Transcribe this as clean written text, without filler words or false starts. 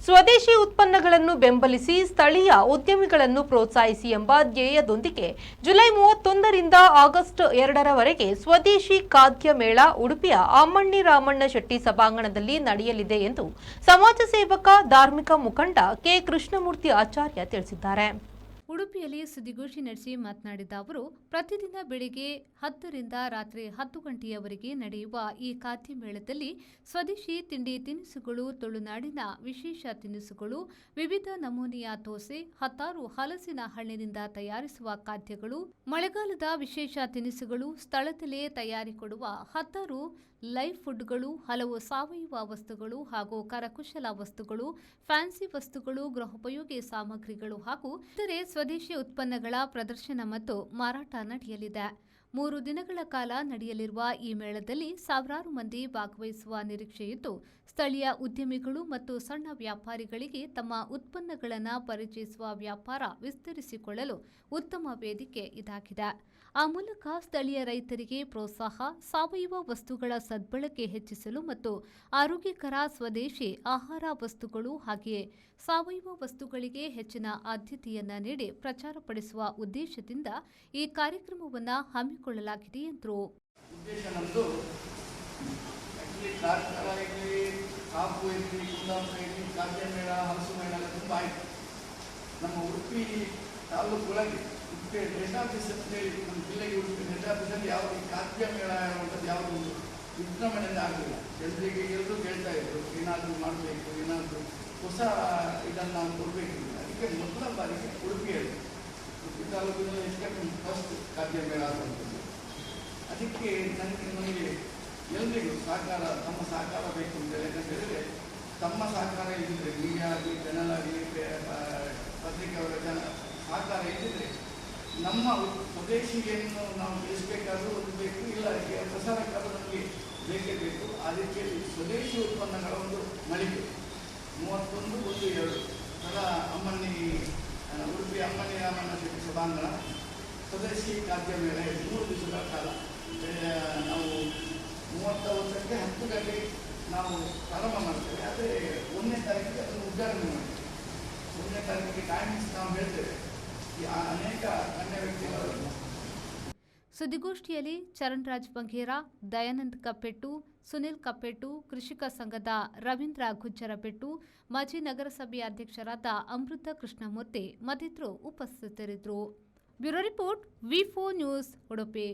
ಸ್ವದೇಶಿ ಉತ್ಪನ್ನಗಳನ್ನು ಬೆಂಬಲಿಸಿ ಸ್ಥಳೀಯ ಉದ್ಯಮಿಗಳನ್ನು ಪ್ರೋತ್ಸಾಹಿಸಿ ಎಂಬ ಧ್ಯೇಯದೊಂದಿಗೆ ಜುಲೈ 31ರಿಂದ ಆಗಸ್ಟ್ 2ರವರೆಗೆ ಸ್ವದೇಶಿ ಖಾದ್ಯ ಮೇಳ ಉಡುಪಿಯ ಅಮ್ಮಣ್ಣಿ ರಾಮಣ್ಣ ಶೆಟ್ಟಿ ಸಭಾಂಗಣದಲ್ಲಿ ನಡೆಯಲಿದೆ ಎಂದು ಸಮಾಜ ಸೇವಕ ಧಾರ್ಮಿಕ ಮುಖಂಡ ಕೆ ಕೃಷ್ಣಮೂರ್ತಿ ಆಚಾರ್ಯ ತಿಳಿಸಿದ್ದಾರೆ. ಉಡುಪಿಯಲ್ಲಿ ಸುದ್ದಿಗೋಷ್ಠಿ ನಡೆಸಿ ಮಾತನಾಡಿದ ಅವರು, ಪ್ರತಿದಿನ ಬೆಳಿಗ್ಗೆ 10ರಿಂದ ರಾತ್ರಿ 10 ಗಂಟೆಯವರೆಗೆ ನಡೆಯುವ ಈ ಖಾದ್ಯ ಮೇಳದಲ್ಲಿ ಸ್ವದೇಶಿ ತಿಂಡಿ ತಿನಿಸುಗಳು, ತುಳುನಾಡಿನ ವಿಶೇಷ ತಿನಿಸುಗಳು, ವಿವಿಧ ನಮೂನೆಯ ದೋಸೆ, ಹತ್ತಾರು ಹಲಸಿನ ಹಣ್ಣಿನಿಂದ ತಯಾರಿಸುವ ಖಾದ್ಯಗಳು, ಮಳೆಗಾಲದ ವಿಶೇಷ ತಿನಿಸುಗಳು, ಸ್ಥಳದಲ್ಲೇ ತಯಾರಿಕೊಡುವ ಹತ್ತಾರು ಲೈವ್ ಫುಡ್ಗಳು, ಹಲವು ಸಾವಯವ ವಸ್ತುಗಳು ಹಾಗೂ ಕರಕುಶಲ ವಸ್ತುಗಳು, ಫ್ಯಾನ್ಸಿ ವಸ್ತುಗಳು, ಗೃಹೋಪಯೋಗಿ ಸಾಮಗ್ರಿಗಳು ಹಾಗೂ ಇತರೆ ಸ್ವದೇಶಿ ಉತ್ಪನ್ನಗಳ ಪ್ರದರ್ಶನ ಮತ್ತು ಮಾರಾಟ ನಡೆಯಲಿದೆ. 3 ದಿನಗಳ ಕಾಲ ನಡೆಯಲಿರುವ ಈ ಮೇಳದಲ್ಲಿ ಸಾವಿರಾರು ಮಂದಿ ಭಾಗವಹಿಸುವ ನಿರೀಕ್ಷೆಯಿದ್ದು, ಸ್ಥಳೀಯ ಉದ್ಯಮಿಗಳು ಮತ್ತು ಸಣ್ಣ ವ್ಯಾಪಾರಿಗಳಿಗೆ ತಮ್ಮ ಉತ್ಪನ್ನಗಳನ್ನು ಪರಿಚಯಿಸುವ ವ್ಯಾಪಾರ ವಿಸ್ತರಿಸಿಕೊಳ್ಳಲು ಉತ್ತಮ ವೇದಿಕೆ ಇದಾಗಿದೆ. ಆ ಮೂಲಕ ಸ್ಥಳೀಯ ರೈತರಿಗೆ ಪ್ರೋತ್ಸಾಹ, ಸಾವಯವ ವಸ್ತುಗಳ ಸದ್ಬಳಕೆ ಹೆಚ್ಚಿಸಲು ಮತ್ತು ಆರೋಗ್ಯಕರ ಸ್ವದೇಶಿ ಆಹಾರ ವಸ್ತುಗಳು ಹಾಗೆಯೇ ಸಾವಯವ ವಸ್ತುಗಳಿಗೆ ಹೆಚ್ಚಿನ ಆದ್ಯತೆಯನ್ನ ನೀಡಿ ಪ್ರಚಾರಪಡಿಸುವ ಉದ್ದೇಶದಿಂದ ಈ ಕಾರ್ಯಕ್ರಮವನ್ನು ಹಮ್ಮಿಕೊಳ್ಳಲಾಗಿದೆ ಎಂದರು. ನಮ್ಮ ಉಡುಪಿ ತಾಲೂಕುಗಳಲ್ಲಿ ಉಡುಪಿ ಹೆಡ್ ಆಫೀಸ್ ಅಂತೇಳಿ ನಮ್ಮ ಜಿಲ್ಲೆಗೆ ಉಡುಪಿ ಹೆಡ್ ಆಫೀಸಲ್ಲಿ ಯಾವುದು ಖಾದ್ಯ ಮೇಳ ಅನ್ನುವಂಥದ್ದು ಯಾವುದು ವಿಜೃಂಭಣೆಯಿಂದ ಆಗಲಿಲ್ಲ. ಜನರಿಗೆ ಎಲ್ಲರೂ ಕೇಳ್ತಾ ಇದ್ರು, ಏನಾದರೂ ಮಾಡಬೇಕು, ಏನಾದರೂ ಹೊಸ ಇದನ್ನು ನಾವು ಕೊಡಬೇಕು. ಅದಕ್ಕೆ ಮೊದಲ ಬಾರಿಗೆ ಉಡುಪಿಯಲ್ಲಿ ಉಡುಪಿ ತಾಲೂಕಿನಲ್ಲಿ ಫಸ್ಟ್ ಖಾದ್ಯ ಮೇಳ ಆಗುವಂಥದ್ದು. ಅದಕ್ಕೆ ನಮಗೆ ಎಲ್ಲರಿಗೂ ಸಹಕಾರ, ತಮ್ಮ ಸಹಕಾರ ಬೇಕು ಅಂತೇಳಿ. ಯಾಕಂತ ಹೇಳಿದರೆ ತಮ್ಮ ಸಹಕಾರ ಇದ್ದಿದ್ರೆ, ಮೀಡಿಯಾ ಆಗಲಿ, ಜನಲ್ ಆಗಲಿ, ಪತ್ರಿಕೆಯವರ ಸಹಕಾರ ಇದ್ದಿದ್ರೆ ನಮ್ಮ ಸ್ವದೇಶಿಯನ್ನು ನಾವು ತಿಳಿಸಬೇಕಾದ್ರೂ ಒಂದು ಬೇಕು, ಇಲ್ಲ ಪ್ರಸಾರಕ್ಕಾದ್ರೂ ನಮಗೆ ಬೇಕೇ ಬೇಕು. ಆ ರೀತಿಯಲ್ಲಿ ಸ್ವದೇಶಿ ಉತ್ಪನ್ನಗಳ ಒಂದು ಮಳಿಗೆ 31-1-2 ಅಮ್ಮಣ್ಣಿ ಉಡುಪಿ ಅಮ್ಮಣ್ಣಿ ರಾಮಣ್ಣ ಶೆಟ್ಟಿ ಸಭಾಂಗಣ ಸ್ವದೇಶಿ ಖಾದ್ಯ ಮೇಳ 3 ದಿವಸಗಳ ಕಾಲ ನಾವು 31ಕ್ಕೆ 10 ಗಂಟೆಗೆ ನಾವು ಪ್ರಾರಂಭ ಮಾಡ್ತೇವೆ. ಆದರೆ 1ನೇ ತಾರೀಕಿಗೆ ಅದನ್ನು ಉದ್ಘಾಟನೆ ಮಾಡ್ತೇವೆ. 1ನೇ ತಾರೀಕಿಗೆ ಟೈಮಿಂಗ್ಸ್ ನಾವು ಹೇಳ್ತೇವೆ. ಅನೇಕ ಅನ್ಯ ವ್ಯಕ್ತಿಗಳು ಸುದ್ದಿಗೋಷ್ಠಿಯಲ್ಲಿ ಚರಣ್ರಾಜ್ ಬಂಗೇರ, ದಯಾನಂದ್ ಕಪ್ಪೆಟ್ಟು, ಸುನಿಲ್ ಕಪ್ಪೆಟ್ಟು, ಕೃಷಿಕ ಸಂಘದ ರವೀಂದ್ರ ಗುಜ್ಜರಬೆಟ್ಟು, ಮಾಜಿ ನಗರಸಭೆ ಅಧ್ಯಕ್ಷರಾದ ಅಮೃತ ಕೃಷ್ಣಮೂರ್ತಿ ಮತ್ತಿತರರು ಉಪಸ್ಥಿತರಿದ್ದರು. Bureau report, V4 news, Udupi.